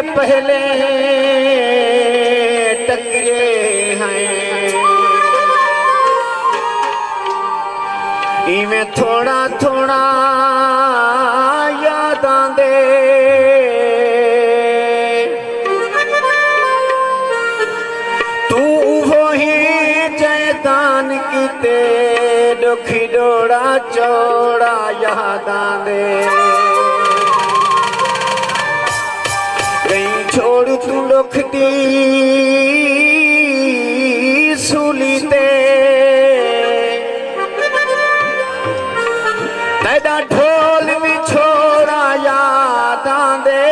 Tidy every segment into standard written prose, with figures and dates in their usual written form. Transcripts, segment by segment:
पहले टकरे हैं, इमें थोड़ा थोड़ा याद आंदे, तू वही जैदान किते दुखी डोड़ा चौड़ा याद आंदे। कहीं छोड़ तू दुखती सूली ते, तेरा ढोल भी छोड़ा याद आंदे।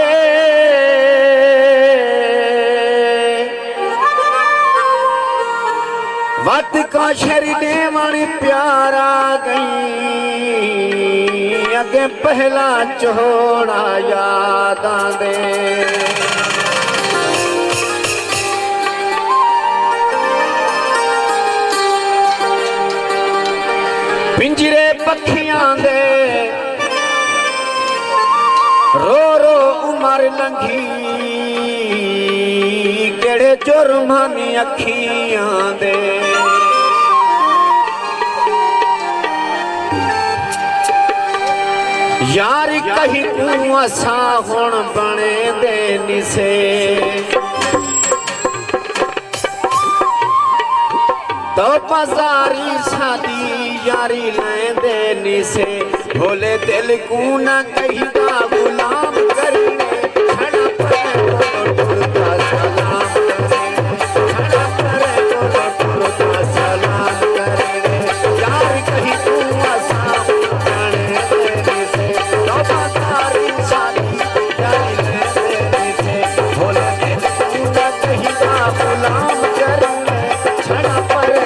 वत का शरीर मन प्यारा गई, अगे पहला चोड़ा याद आंदे। पिंजरे पखियां दे रो रो उमर लंघी, केड़े जुर्मानी अखियां दे। यार कहीं तू असा हुण बने दे निसे, तो बाजारी शादी यारी लेंदे निसे। भोले दिल को न कहीं का गुलाम करने, खड़ा परे तो टुरता सलाम करने, खड़ा परे तो टुरता सलाम करने। यार कहीं तू असा बने दे निसे, तो बाजारी शादी यारी लेंदे निसे। भोले दिल को न कहीं का गुलाम करने, खड़ा परे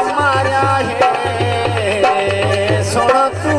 मारा है सोना तू